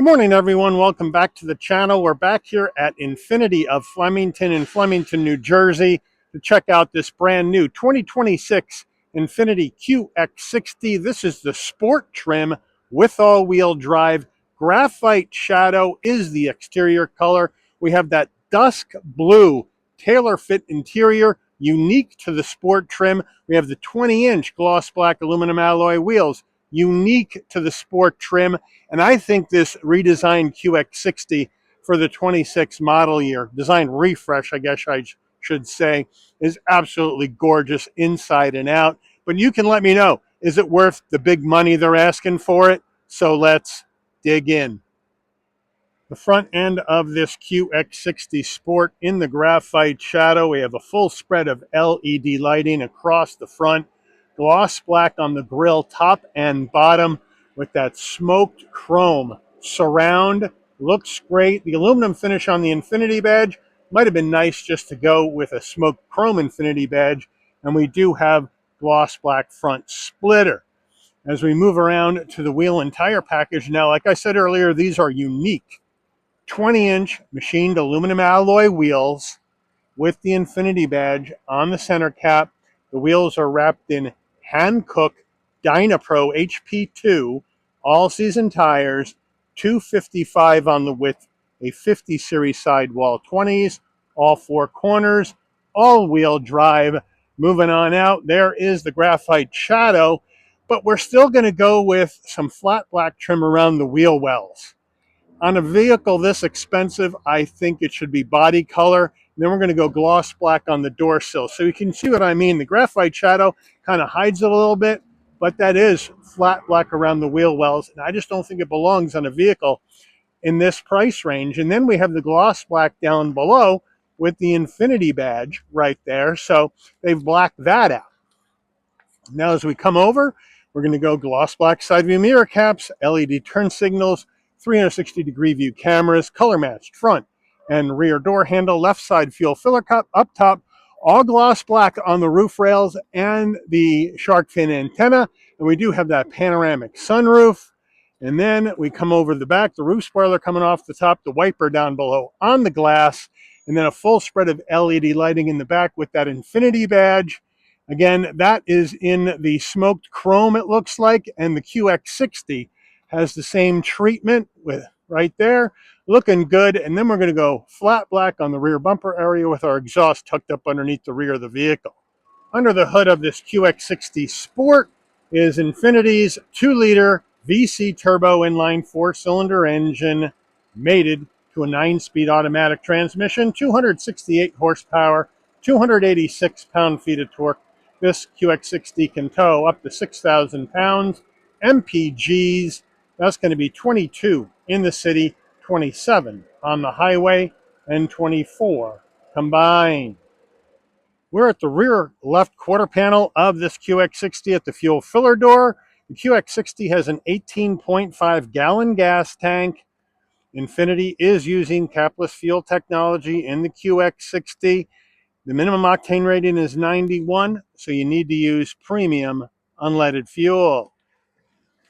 Good morning, everyone. Welcome back to the channel. We're back here at Infiniti of Flemington in Flemington, New Jersey to check out this brand new 2026 Infiniti QX60. This is the sport trim with all-wheel drive. Graphite shadow is the exterior color. We have that dusk blue tailor-fit interior, unique to the sport trim. We have the 20-inch gloss black aluminum alloy wheels, unique to the sport trim. And I think this redesigned QX60 for the 26 model year, design refresh, I guess I should say, is absolutely gorgeous inside and out. But you can let me know, is it worth the big money they're asking for it? So let's dig in. The front end of this QX60 Sport in the graphite shadow. We have a full spread of LED lighting across the front, gloss black on the grille top and bottom with that smoked chrome surround. Looks great. The aluminum finish on the Infiniti badge might have been nice just to go with a smoked chrome Infiniti badge. And we do have gloss black front splitter. As we move around to the wheel and tire package now, like I said earlier, these are unique 20-inch machined aluminum alloy wheels with the Infiniti badge on the center cap. The wheels are wrapped in Hankook Dynapro HP2 all-season tires, 255 on the width, a 50 series sidewall 20s, all four corners, all-wheel drive. Moving on out, there is the graphite shadow, but we're still going to go with some flat black trim around the wheel wells. On a vehicle this expensive, I think it should be body color. And then we're going to go gloss black on the door sill. So you can see what I mean. The graphite shadow kind of hides it a little bit, but that is flat black around the wheel wells. And I just don't think it belongs on a vehicle in this price range. And then we have the gloss black down below with the Infiniti badge right there. So they've blacked that out. Now as we come over, we're going to go gloss black side view mirror caps, LED turn signals, 360-degree view cameras, color-matched front and rear door handle, left side fuel filler cup up top, all gloss black on the roof rails and the shark fin antenna. And we do have that panoramic sunroof. And then we come over the back, the roof spoiler coming off the top, the wiper down below on the glass, and then a full spread of LED lighting in the back with that Infiniti badge. Again, that is in the smoked chrome, it looks like, and the QX60 has the same treatment with right there, looking good. And then we're going to go flat black on the rear bumper area with our exhaust tucked up underneath the rear of the vehicle. Under the hood of this QX60 Sport is Infiniti's 2-liter VC turbo inline 4-cylinder engine, mated to a 9-speed automatic transmission, 268 horsepower, 286 pound-feet of torque. This QX60 can tow up to 6,000 pounds. MPGs, that's going to be 22 in the city, 27 on the highway, and 24 combined. We're at the rear left quarter panel of this QX60 at the fuel filler door. The QX60 has an 18.5 gallon gas tank. Infiniti is using capless fuel technology in the QX60. The minimum octane rating is 91, so you need to use premium unleaded fuel.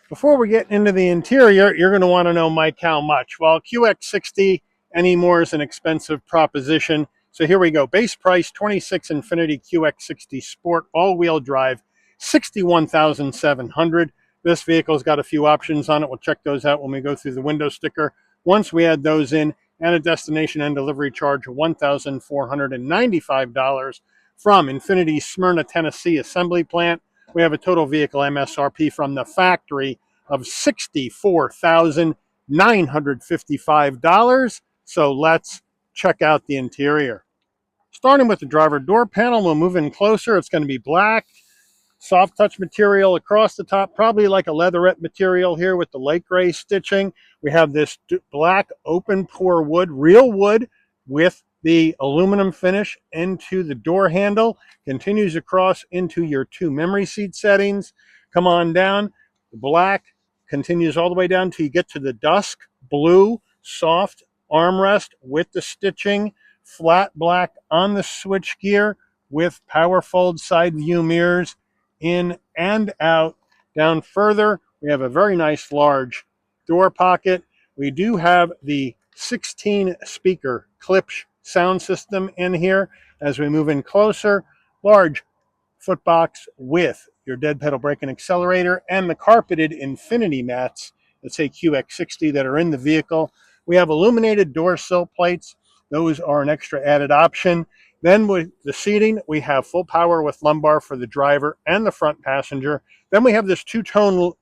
Before we get into the interior, you're going to want to know, Mike, how much? Well, QX60 anymore is an expensive proposition. So here we go. Base price, 26 Infiniti QX60 Sport all-wheel drive, $61,700. This vehicle's got a few options on it. We'll check those out when we go through the window sticker. Once we add those in, and a destination and delivery charge of $1,495 from Infiniti Smyrna, Tennessee assembly plant, we have a total vehicle MSRP from the factory of $64,955. So let's check out the interior. Starting with the driver door panel, we'll move in closer. It's going to be black, soft touch material across the top, probably like a leatherette material here with the light gray stitching. We have this black open pore wood, real wood, with the aluminum finish into the door handle, continues across into your 2 memory seat settings. Come on down. The black continues all the way down till you get to the dusk blue soft armrest with the stitching, flat black on the switch gear with power fold side view mirrors in and out. Down further, we have a very nice large door pocket. we do have the 16 speaker Klipsch sound system in here. As we move in closer, large footbox with your dead pedal brake and accelerator and the carpeted Infiniti mats that say QX60 that are in the vehicle. We have illuminated door sill plates. Those are an extra added option. Then with the seating, we have full power with lumbar for the driver and the front passenger. Then we have this two-tone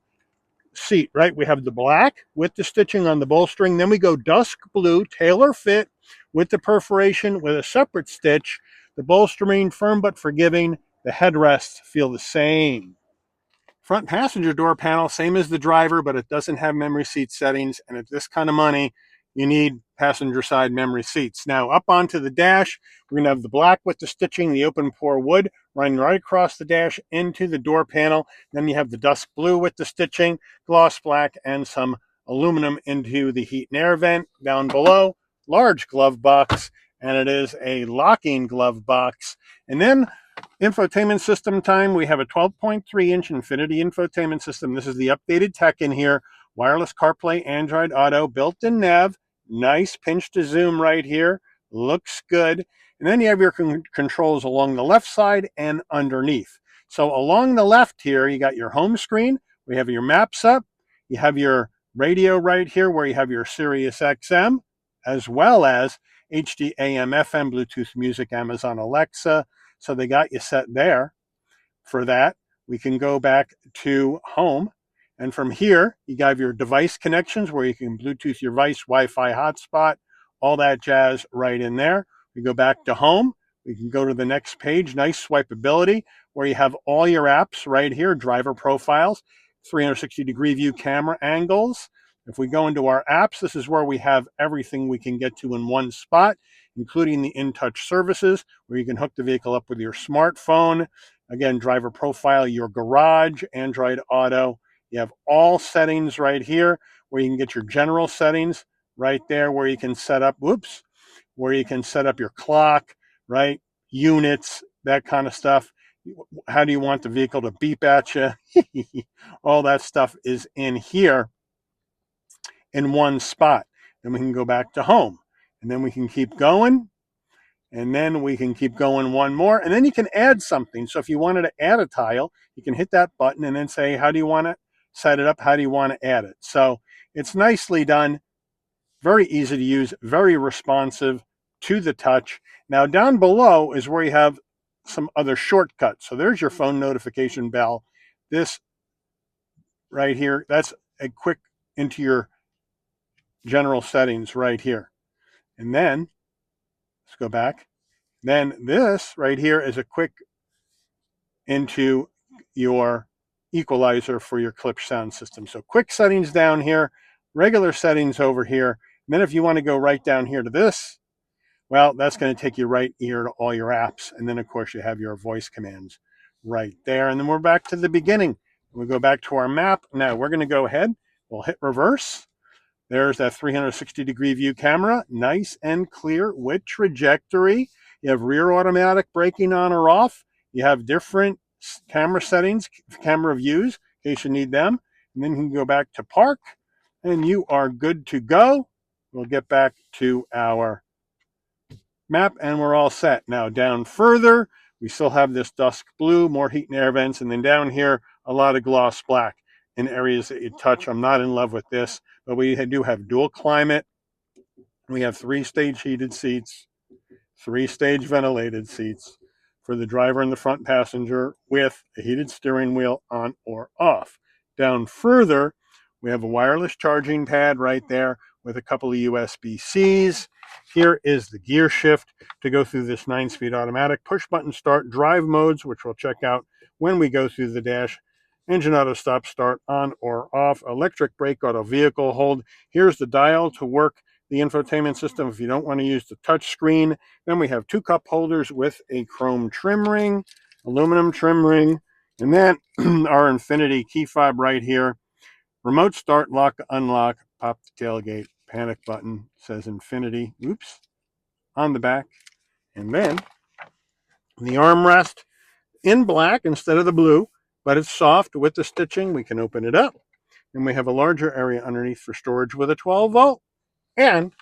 seat, right? We have the black with the stitching on the bolstering. Then we go dusk blue, tailor fit with the perforation with a separate stitch. The bolstering firm but forgiving. The headrests feel the same. Front passenger door panel, same as the driver, but it doesn't have memory seat settings. And at this kind of money, you need passenger side memory seats. Now up onto the dash, we're going to have the black with the stitching, the open pore wood running right across the dash into the door panel. Then you have the dusk blue with the stitching, gloss black, and some aluminum into the heat and air vent. Down below, large glove box, and it is a locking glove box. And then infotainment system time, we have a 12.3-inch Infiniti infotainment system. This is the updated tech in here. Wireless CarPlay, Android Auto, built-in nav, nice pinch to zoom right here, looks good. And then you have your controls along the left side and underneath. So along the left here, you got your home screen, we have your maps up, you have your radio right here where you have your Sirius XM, as well as HD AM, FM, Bluetooth music, Amazon Alexa. So they got you set there for that. We can go back to home. And from here, you have your device connections where you can Bluetooth your device, Wi-Fi hotspot, all that jazz right in there. We go back to home. We can go to the next page, nice swipeability, where you have all your apps right here, driver profiles, 360-degree view camera angles. If we go into our apps, this is where we have everything we can get to in one spot, including the in-touch services, where you can hook the vehicle up with your smartphone. Again, driver profile, your garage, Android Auto. You have all settings right here, where you can get your general settings right there, where you can set up, where you can set up your clock, right? Units, that kind of stuff. How do you want the vehicle to beep at you? All that stuff is in here in one spot. Then we can go back to home, and then we can keep going, and then we can keep going one more, and then you can add something. So if you wanted to add a tile, you can hit that button and then say, how do you want to set it up? How do you want to add it? So it's nicely done, very easy to use, very responsive to the touch. Now down below is where you have some other shortcuts. So there's your phone notification bell. This right here, that's a quick into your general settings right here. And then let's go back. Then this right here is a quick into your equalizer for your Klipsch sound system. So quick settings down here, regular settings over here. And then if you want to go right down here to this, well, that's going to take you right here to all your apps. And then of course you have your voice commands right there. And then we're back to the beginning. We go back to our map. Now we're going to go ahead. We'll hit reverse. There's that 360-degree view camera, nice and clear with trajectory. You have rear automatic braking on or off. You have different camera settings, camera views, in case you need them. And then you can go back to park, and you are good to go. We'll get back to our map, and we're all set. Now down further, we still have this dusk blue, more heat and air vents, and then down here, a lot of gloss black in areas that you touch. I'm not in love with this, but we do have dual climate. We have 3-stage heated seats, 3-stage ventilated seats for the driver and the front passenger with a heated steering wheel on or off. Down further, we have a wireless charging pad right there with a couple of USB-Cs. Here is the gear shift to go through this 9-speed automatic, push button start, drive modes, which we'll check out when we go through the dash. Engine auto stop start on or off, electric brake auto vehicle hold. Here's the dial to work the infotainment system if you don't want to use the touch screen. Then we have 2 cup holders with a chrome trim ring, aluminum trim ring, and then our Infiniti key fob right here. Remote start, lock, unlock, pop the tailgate, panic button, says Infiniti, on the back. And then the armrest in black instead of the blue, but it's soft with the stitching. We can open it up. And we have a larger area underneath for storage with a 12 volt. And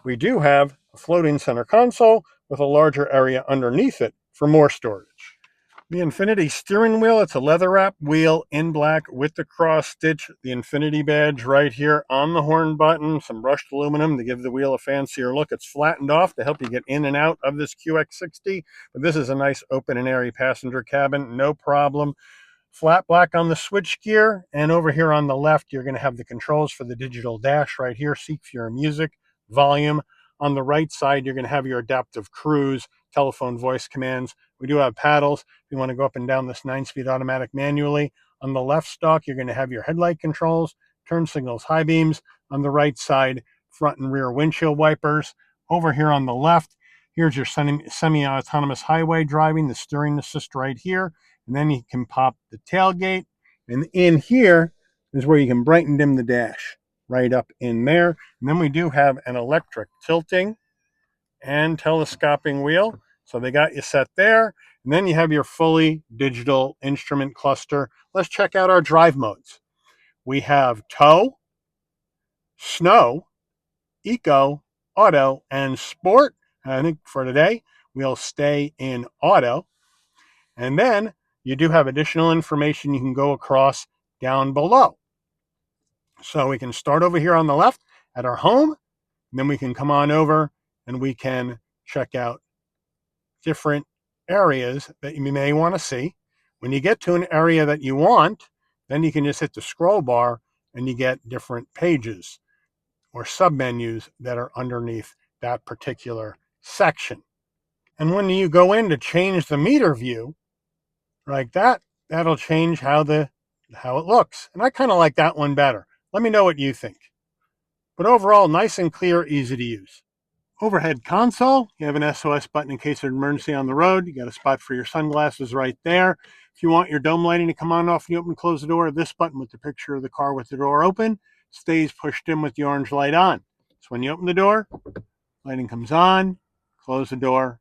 we do have a floating center console with a larger area underneath it for more storage. The Infiniti steering wheel, it's a leather wrap wheel in black with the cross stitch, the Infiniti badge right here on the horn button, some brushed aluminum to give the wheel a fancier look. It's flattened off to help you get in and out of this QX60, but this is a nice open and airy passenger cabin, no problem. Flat black on the switch gear, and over here on the left, you're going to have the controls for the digital dash right here, seek for your music, volume. On the right side, you're going to have your adaptive cruise, telephone voice commands. We do have paddles if you want to go up and down this 9-speed automatic manually. On the left stalk, you're going to have your headlight controls, turn signals, high beams. On the right side, front and rear windshield wipers. Over here on the left, here's your semi-autonomous highway driving, the steering assist right here. And then you can pop the tailgate. And in here is where you can brighten dim the dash right up in there. And then we do have an electric tilting and telescoping wheel. So they got you set there. And then you have your fully digital instrument cluster. Let's check out our drive modes. We have tow, snow, eco, auto, and sport. I think for today, we'll stay in auto. And then you do have additional information you can go across down below. So we can start over here on the left at our home, and then we can come on over and we can check out different areas that you may want to see. When you get to an area that you want, then you can just hit the scroll bar and you get different pages or submenus that are underneath that particular section. And when you go in to change the meter view, like that, that'll change how it looks. And I kind of like that one better. Let me know what you think. But overall, nice and clear, easy to use. Overhead console, you have an SOS button in case of an emergency on the road. You got a spot for your sunglasses right there. If you want your dome lighting to come on and off, you open and close the door. This button with the picture of the car with the door open stays pushed in with the orange light on. So when you open the door, lighting comes on, close the door,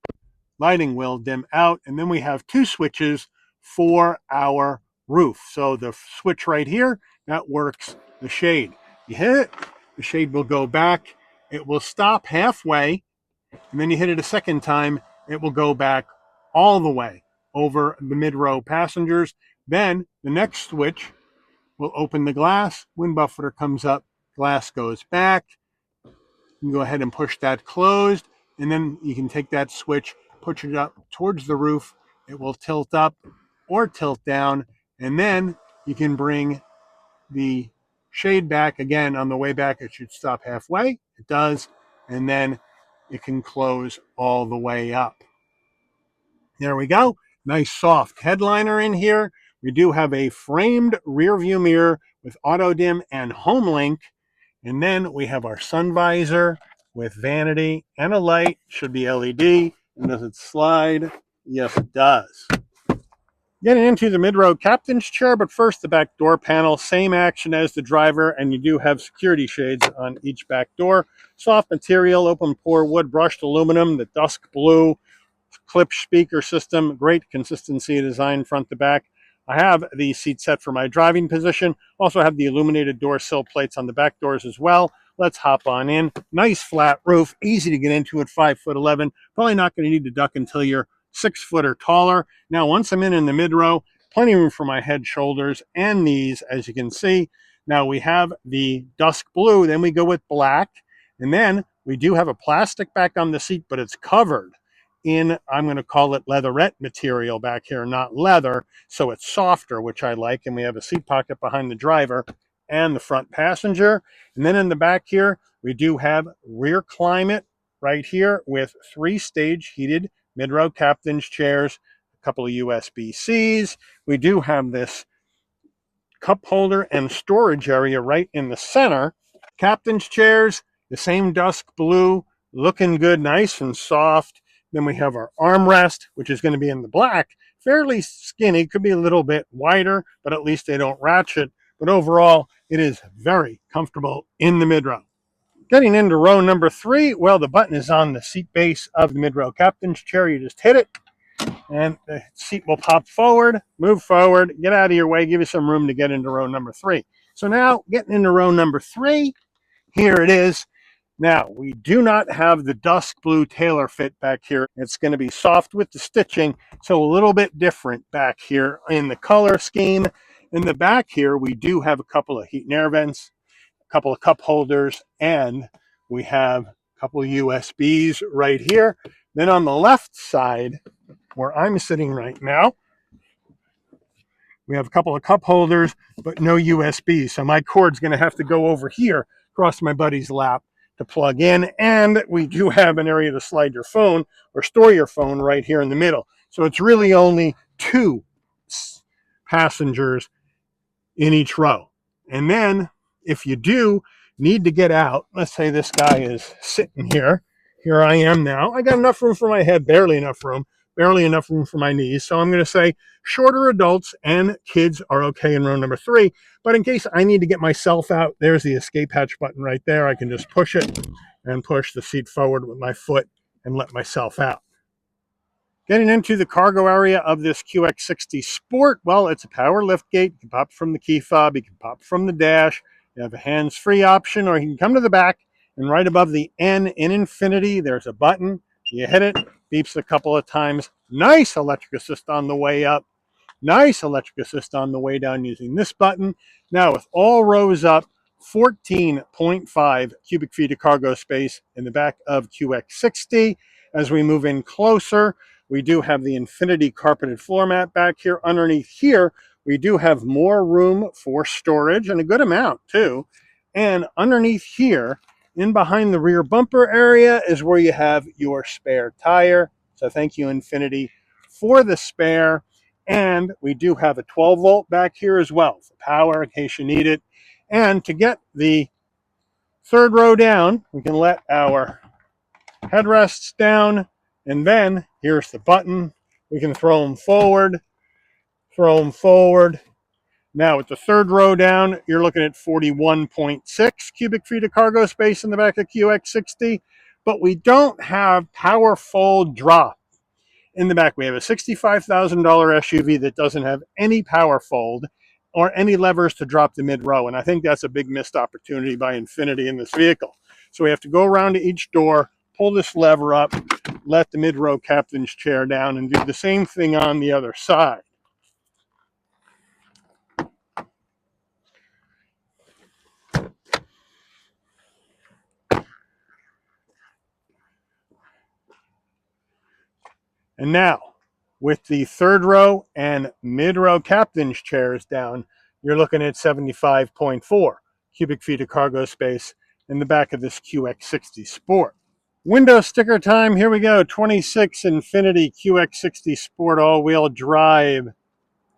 lighting will dim out. And then we have two switches for our roof. So the switch right here, that works the shade. You hit it, the shade will go back. It will stop halfway, and then you hit it a second time, it will go back all the way over the mid-row passengers. Then the next switch will open the glass. Wind buffeter comes up, glass goes back. You can go ahead and push that closed, and then you can take that switch, push it up towards the roof. It will tilt up or tilt down, and then you can bring the shade back again. On the way back, it should stop halfway. It does, and then it can close all the way up. There we go. Nice soft headliner in here. We do have a framed rear view mirror with auto dim and home link. And then we have our sun visor with vanity and a light. Should be LED. And does it slide? Yes, it does. Getting into the mid-row captain's chair, but first the back door panel. Same action as the driver, and you do have security shades on each back door. Soft material, open pore wood, brushed aluminum, the dusk blue clip speaker system, great consistency of design front to back. I have the seat set for my driving position. Also have the illuminated door sill plates on the back doors as well. Let's hop on in. Nice flat roof, easy to get into at 5'11". Probably not going to need to duck until you're 6 foot or taller. Now, once I'm in the mid row, plenty of room for my head, shoulders, and knees, as you can see. Now we have the dusk blue, then we go with black, and then we do have a plastic back on the seat, but it's covered in, I'm going to call it leatherette material back here, not leather, so it's softer, which I like. And we have a seat pocket behind the driver and the front passenger. And then in the back here, we do have rear climate right here with 3-stage heated mid-row captain's chairs, a couple of USB-Cs. We do have this cup holder and storage area right in the center. Captain's chairs, the same dusk blue, looking good, nice and soft. Then we have our armrest, which is going to be in the black, fairly skinny, could be a little bit wider, but at least they don't ratchet. But overall, it is very comfortable in the mid-row. Getting into row number 3, well, the button is on the seat base of the mid-row captain's chair. You just hit it, and the seat will pop forward, move forward, get out of your way, give you some room to get into row number 3. So now getting into row number 3, here it is. Now, we do not have the dusk blue tailor fit back here. It's going to be soft with the stitching, so a little bit different back here in the color scheme. In the back here, we do have a couple of heat and air vents, a couple of cup holders, and we have a couple of USBs right here. Then on the left side, where I'm sitting right now, we have a couple of cup holders, but no USB. So my cord's going to have to go over here across my buddy's lap to plug in. And we do have an area to slide your phone or store your phone right here in the middle. So it's really only 2 passengers in each row. And then if you do need to get out, let's say this guy is sitting here. Here I am now. I got enough room for my head, barely enough room for my knees. So I'm going to say shorter adults and kids are okay in row number 3. But in case I need to get myself out, there's the escape hatch button right there. I can just push it and push the seat forward with my foot and let myself out. Getting into the cargo area of this QX60 Sport, well, it's a power lift gate. You can pop from the key fob, you can pop from the dash. You have a hands-free option, or you can come to the back, and right above the N in Infiniti, there's a button. You hit it, beeps a couple of times. Nice electric assist on the way up. Nice electric assist on the way down using this button. Now, with all rows up, 14.5 cubic feet of cargo space in the back of QX60. As we move in closer, we do have the Infiniti carpeted floor mat back here. Underneath here, we do have more room for storage, and a good amount too. And underneath here, in behind the rear bumper area, is where you have your spare tire. So thank you, Infiniti, for the spare. And we do have a 12 volt back here as well for power in case you need it. And to get the 3rd row down, we can let our headrests down, and then here's the button. We can throw them forward. Now with the 3rd row down, you're looking at 41.6 cubic feet of cargo space in the back of QX60, but we don't have power fold drop in the back. We have a $65,000 SUV that doesn't have any power fold or any levers to drop the mid-row, and I think that's a big missed opportunity by Infiniti in this vehicle. So we have to go around to each door, pull this lever up, let the mid-row captain's chair down, and do the same thing on the other side. And now, with the 3rd row and mid-row captain's chairs down, you're looking at 75.4 cubic feet of cargo space in the back of this QX60 Sport. Window sticker time, here we go. 26 Infiniti QX60 Sport all-wheel drive.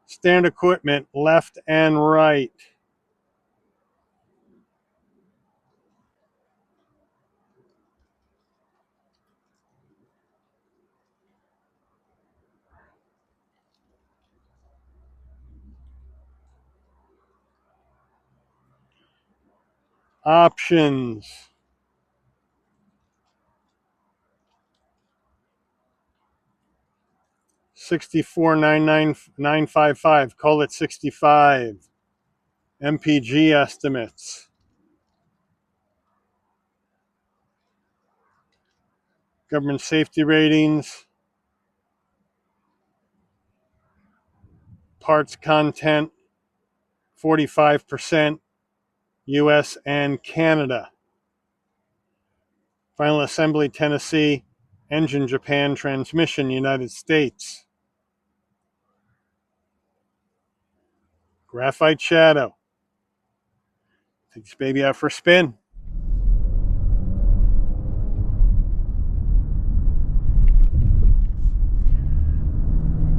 Stand equipment, left and right. Options. $64,999.55. Call it 65. MPG estimates. Government safety ratings. Parts content. 45% US and Canada. Final assembly Tennessee. Engine Japan. Transmission United States. Graphite shadow. Take this baby out for a spin.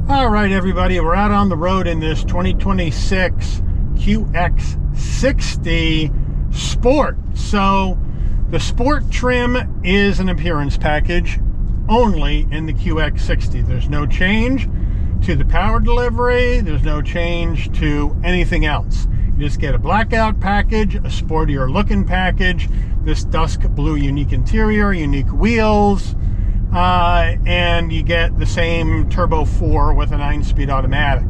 All right, everybody, we're out on the road in this 2026 QX60 Sport. So the Sport trim is an appearance package only in the QX60. There's no change to the power delivery. There's no change to anything else. You just get a blackout package, a sportier looking package, this dusk blue unique interior, unique wheels, and you get the same Turbo 4 with a 9-speed automatic.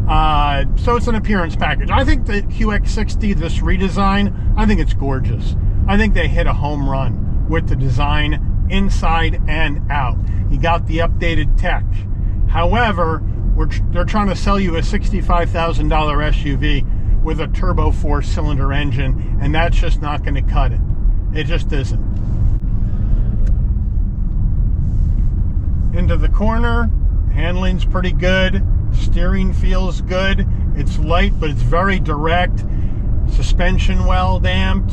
So it's an appearance package. I think the QX60, this redesign, I think it's gorgeous. I think they hit a home run with the design inside and out. You got the updated tech. However, they're trying to sell you a $65,000 SUV with a turbo 4-cylinder engine, and that's just not going to cut it. It just isn't. Into the corner, handling's pretty good. Steering feels good. It's light, but it's very direct. Suspension well damped.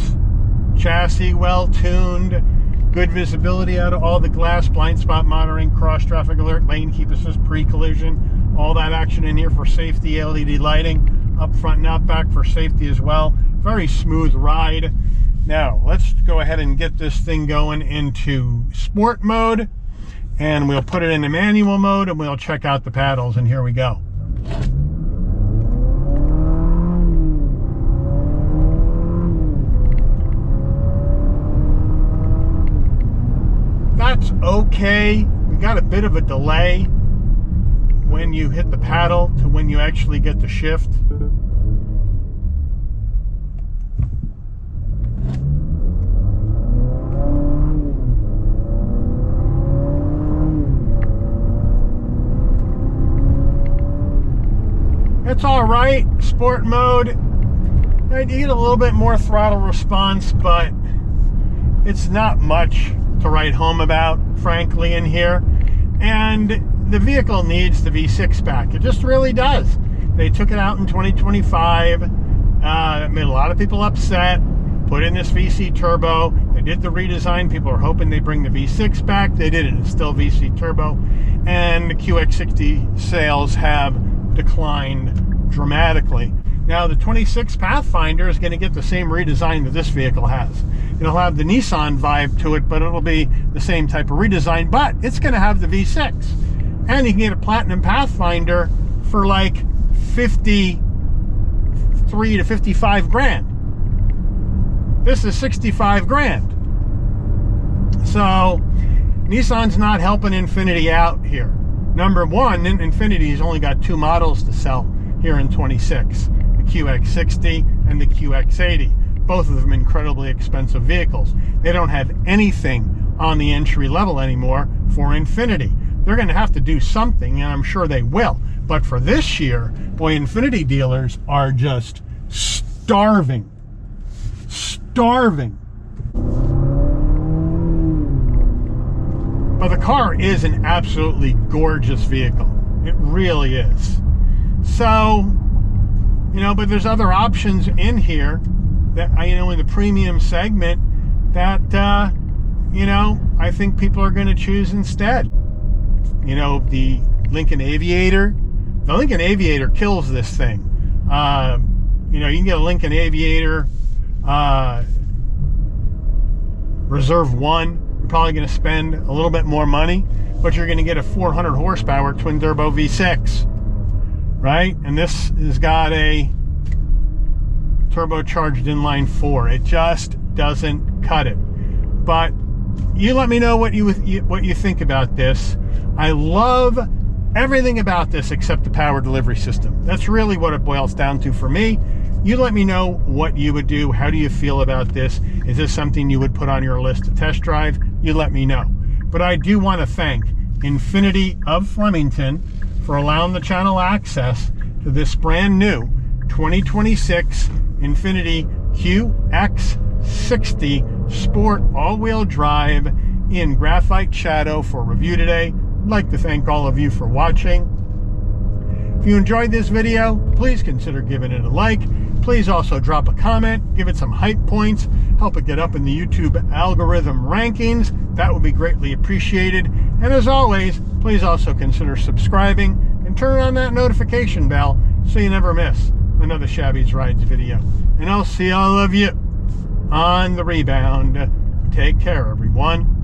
Chassis well tuned. Good visibility out of all the glass, blind spot monitoring, cross traffic alert, lane keep assist, pre-collision. All that action in here for safety, LED lighting, up front and out back for safety as well. Very smooth ride. Now, let's go ahead and get this thing going into sport mode. And we'll put it into manual mode and we'll check out the paddles, and here we go. That's okay. We got a bit of a delay when you hit the paddle to when you actually get the shift. It's all right. Sport mode, you get a little bit more throttle response, but it's not much to write home about, frankly, in here. And the vehicle needs the V6 back. It just really does. They took it out in 2025. It made a lot of people upset. Put in this VC turbo. They did the redesign. People are hoping they bring the V6 back. They didn't. It's still VC turbo. And the QX60 sales have declined dramatically. Now the 26 Pathfinder is going to get the same redesign that this vehicle has. It'll have the Nissan vibe to it, but it'll be the same type of redesign, but it's going to have the V6. And you can get a Platinum Pathfinder for like 53 to 55 grand. This is 65 grand. So Nissan's not helping Infiniti out here. Number one, Infiniti's only got 2 models to sell here in 26, the QX60 and the QX80. Both of them incredibly expensive vehicles. They don't have anything on the entry level anymore for Infiniti. They're going to have to do something, and I'm sure they will. But for this year, boy, Infiniti dealers are just starving. Starving. But the car is an absolutely gorgeous vehicle. It really is. So, but there's other options in here that, in the premium segment that, I think people are going to choose instead. The Lincoln Aviator. The Lincoln Aviator kills this thing. You can get a Lincoln Aviator Reserve 1. Probably going to spend a little bit more money, but you're going to get a 400 horsepower twin turbo V6, right? And this has got a turbocharged inline 4. It just doesn't cut it. But you let me know what you think about this. I love everything about this except the power delivery system. That's really what it boils down to for me. You let me know what you would do. How do you feel about this? Is this something you would put on your list to test drive? You let me know. But I do want to thank Infiniti of Flemington for allowing the channel access to this brand new 2026 Infiniti QX60 Sport all-wheel drive in graphite shadow for review today. I'd like to thank all of you for watching. If you enjoyed this video, please consider giving it a like. Please also drop a comment, give it some hype points, help it get up in the YouTube algorithm rankings. That would be greatly appreciated. And as always, please also consider subscribing and turn on that notification bell so you never miss another Shabby's Rides video. And I'll see all of you on the rebound. Take care, everyone.